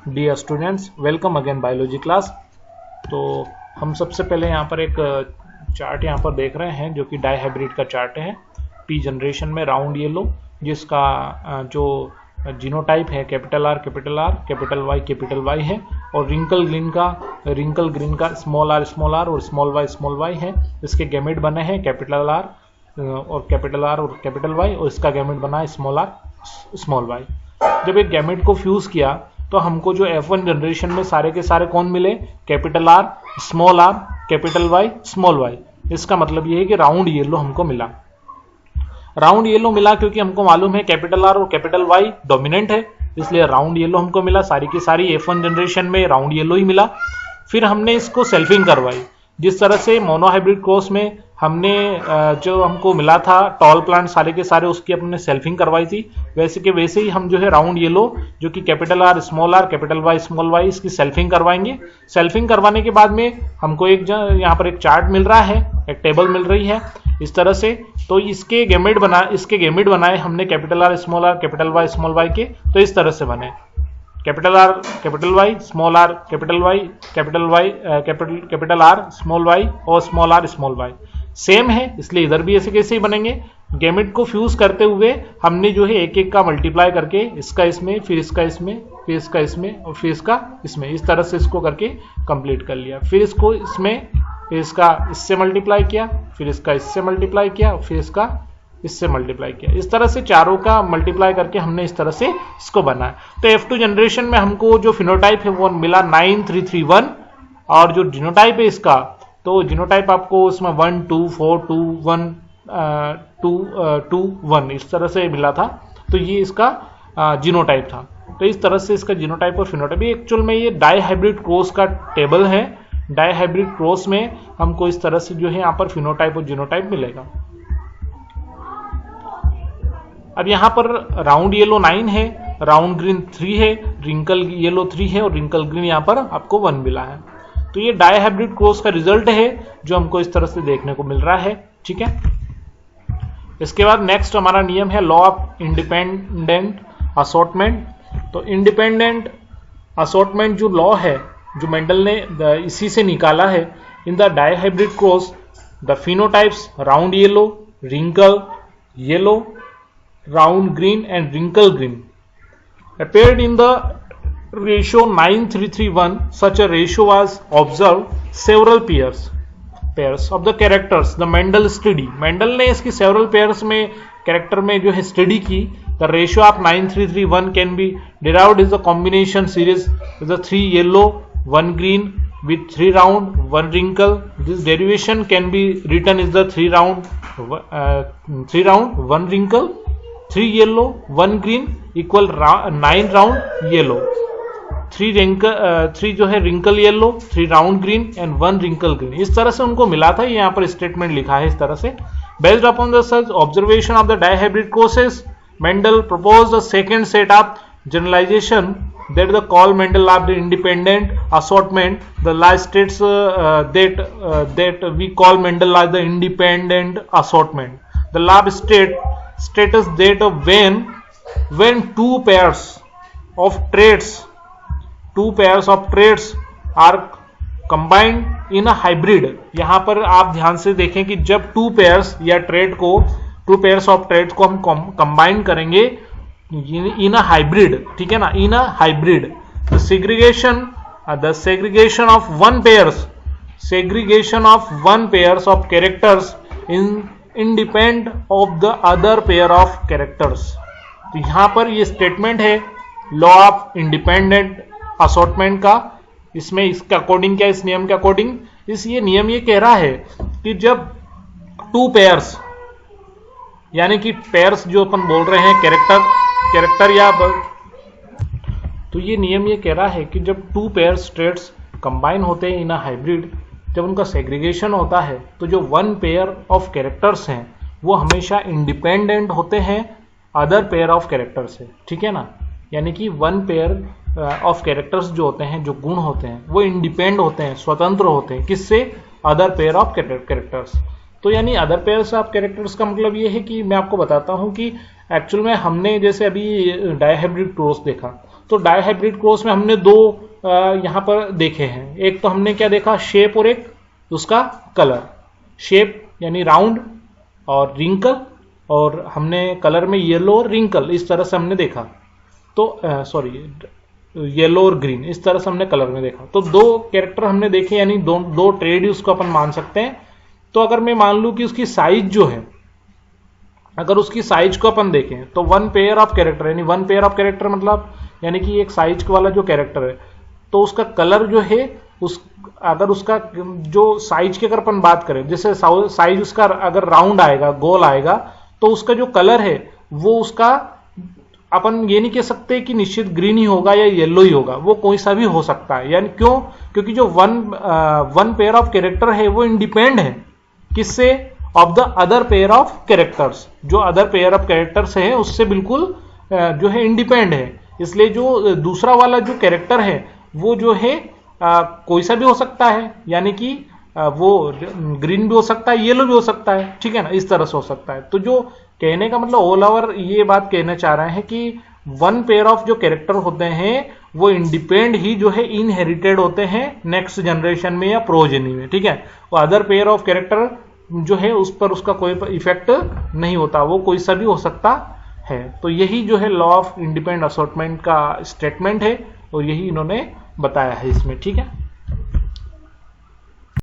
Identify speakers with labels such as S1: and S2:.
S1: Dear students, welcome again biology class. तो हम सबसे पहले यहाँ पर एक चार्ट यहाँ पर देख रहे हैं जो कि डाईहाइब्रिड का चार्ट है। पी जनरेशन में राउंड येलो, जिसका जो जीनोटाइप है कैपिटल आर कैपिटल वाई है, और रिंकल ग्रीन का स्मॉल आर और स्मॉल वाई है। इसके गैमेट बने हैं कैपिटल आर और कैपिटल वाई, और इसका गैमेट बना है स्मॉल वाई। जब एक गैमेट को फ्यूज किया तो हमको जो F1 जनरेशन में सारे के सारे कौन मिले, capital R capital Y small Y. इसका मतलब ये है कि राउंड येलो हमको मिला। राउंड येलो मिला क्योंकि हमको मालूम है कैपिटल आर और कैपिटल वाई डोमिनेंट है, इसलिए राउंड येलो हमको मिला। सारी की सारी F1 जनरेशन में राउंड येलो ही मिला। फिर हमने इसको सेल्फिंग करवाई। जिस तरह से मोनोहाइब्रिड क्रॉस में हमने जो हमको मिला था टॉल प्लांट सारे के सारे, उसकी अपने सेल्फिंग करवाई थी, वैसे ही हम जो है राउंड येलो जो कि capital R capital Y small Y, इसकी सेल्फिंग करवाएंगे। सेल्फिंग करवाने के बाद में हमको एक यहाँ पर एक चार्ट मिल रहा है, एक टेबल मिल रही है इस तरह से। तो इसके गैमेट बनाए हमने capital R capital Y small Y के। तो इस तरह से बने capital R capital Y small R capital R small Y और स्मॉल वाई सेम है, इसलिए इधर भी ऐसे कैसे ही बनेंगे। गैमेट को फ्यूज करते हुए हमने जो है एक एक का मल्टीप्लाई करके इसका इसमें, फिर इसका इसमें, फिर इसका इसमें और फिर इसका इसमें, इस तरह से इसको करके कंप्लीट कर लिया। फिर इसको इसमें, फिर इसका इससे मल्टीप्लाई किया, फिर इसका इससे मल्टीप्लाई किया, फिर इसका इससे मल्टीप्लाई किया। इस तरह से चारों का मल्टीप्लाई करके हमने इस तरह से इसको बनाया। तो F2 जनरेशन में हमको जो फिनोटाइप है वो मिला 9331, और जो जीनोटाइप है इसका, तो जीनोटाइप आपको इसमें 1 2 4 2 1 2 2 1 इस तरह से मिला था। तो ये इसका जीनोटाइप था। तो इस तरह से इसका जीनोटाइप और फिनोटाइप, एक्चुअल में ये डाईहाइब्रिड क्रॉस का टेबल है। डाईहाइब्रिड क्रॉस में हमको इस तरह से जो है यहाँ पर फिनोटाइप और जीनोटाइप मिलेगा। अब यहाँ पर राउंड येलो 9 है, राउंड ग्रीन 3 है, रिंकल येलो 3 है और रिंकल ग्रीन यहाँ पर आपको 1 मिला है। तो ये डाईहाइब्रिड क्रॉस का रिजल्ट है जो हमको इस तरह से देखने को मिल रहा है। ठीक है, इसके बाद नेक्स्ट हमारा नियम है लॉ ऑफ इंडिपेंडेंट असॉर्टमेंट। तो इंडिपेंडेंट असॉर्टमेंट जो लॉ है, जो मेंडल ने इसी से निकाला है, in the dihybrid cross the phenotypes round yellow, wrinkle yellow, round green and wrinkle green appeared in the ratio 9331. Such a ratio was observed several pairs of the characters. The Mendel study, Mendel ने इसकी several pairs में character में जो है study की। The ratio of 9331 can be derived as a combination series with the 3 yellow 1 green with 3 round 1 wrinkle. This derivation can be written as the 3 round 1 wrinkle, 3 yellow 1 green equal 9 round yellow, 3 जो है wrinkle yellow, 3 round green and 1 wrinkle green. इस तरह से उनको मिला था। यहाँ पर स्टेटमेंट लिखा है इस तरह से। Based upon the such observation of the dihybrid crosses, Mendel proposed a second set of generalization that the call Mendel of the independent assortment. The last states that we call Mendel as the independent assortment. The lab status that when two pairs of traits are combined in a hybrid. यहां पर आप ध्यान से देखें कि जब two pairs of trades को हम कंबाइन करेंगे इन अ हाइब्रिड, ठीक है ना, in a hybrid, the segregation of one pairs of characters independent of the other pair of characters. तो यहां पर ये स्टेटमेंट है लॉ ऑफ इंडिपेंडेंट असॉर्टमेंट का। इसमें इसके अकॉर्डिंग क्या, इस नियम के अकॉर्डिंग ये नियम ये कह रहा है कि जब टू पेयर्स, यानी कि पेयर्स जो अपन बोल रहे हैं कैरेक्टर या, तो ये नियम ये कह रहा है कि जब टू पेयर्स ट्रेड्स कंबाइन होते हैं इन अ हाइब्रिड, जब उनका सेग्रीगेशन होता है, तो जो 1 पेयर ऑफ कैरेक्टर्स हैं वो हमेशा इंडिपेंडेंट होते हैं अदर पेयर ऑफ कैरेक्टर्स से। ठीक है ना, यानी कि 1 पेयर ऑफ कैरेक्टर्स जो होते हैं, जो गुण होते हैं, वो इंडिपेंड होते हैं, स्वतंत्र होते हैं, किससे, अदर पेयर ऑफ कैरेक्टर्स। तो यानी अदर पेयर्स ऑफ कैरेक्टर्स का मतलब ये है कि मैं आपको बताता हूं कि एक्चुअल में हमने जैसे अभी डाईहाइब्रिड क्रॉस देखा, तो डाई हाइब्रिड क्रॉस में हमने दो यहाँ पर देखे हैं। एक तो हमने क्या देखा, शेप और एक उसका कलर। शेप यानी राउंड और रिंकल, और हमने कलर में येलो और रिंकल, इस तरह से हमने देखा। तो येलो और ग्रीन, इस तरह से हमने कलर में देखा। तो दो कैरेक्टर हमने देखे, यानी दो ट्रेड उसको अपन मान सकते हैं। तो अगर मैं मान लूं कि उसकी साइज जो है, अगर उसकी साइज को अपन देखें तो वन पेयर ऑफ कैरेक्टर, यानी वन पेयर ऑफ कैरेक्टर मतलब यानी कि एक साइज वाला जो कैरेक्टर है, तो उसका कलर जो है अगर उसका जो साइज की अगर अपन बात करें, जैसे साइज उसका अगर राउंड आएगा, गोल आएगा, तो उसका जो कलर है वो उसका अपन ये नहीं कह सकते कि निश्चित ग्रीन ही होगा या येलो ही होगा, वो कोई सा भी हो सकता है। यानी क्यों? क्योंकि जो वन पेयर ऑफ कैरेक्टर है वो इंडिपेंड है किससे? Of the other pair of characters. जो अदर पेयर ऑफ कैरेक्टर्स है उससे बिल्कुल जो है इंडिपेंड है। इसलिए जो दूसरा वाला जो कैरेक्टर है वो जो है कोई सा भी हो सकता है, यानी कि वो ग्रीन भी हो सकता है, येलो भी हो सकता है, ठीक है ना, इस तरह से हो सकता है। तो जो कहने का मतलब ऑल ओवर ये बात कहना चाह रहे हैं कि वन पेयर ऑफ जो कैरेक्टर होते हैं वो इंडिपेंड ही जो है इनहेरिटेड होते हैं नेक्स्ट जनरेशन में या प्रोजेनी में, ठीक है। और अदर पेयर ऑफ कैरेक्टर जो है उस पर उसका कोई इफेक्ट नहीं होता, वो कोई सा भी हो सकता है। तो यही जो है लॉ ऑफ इंडिपेंडेंट असॉर्टमेंट का स्टेटमेंट है और यही इन्होंने बताया है इसमें, ठीक है।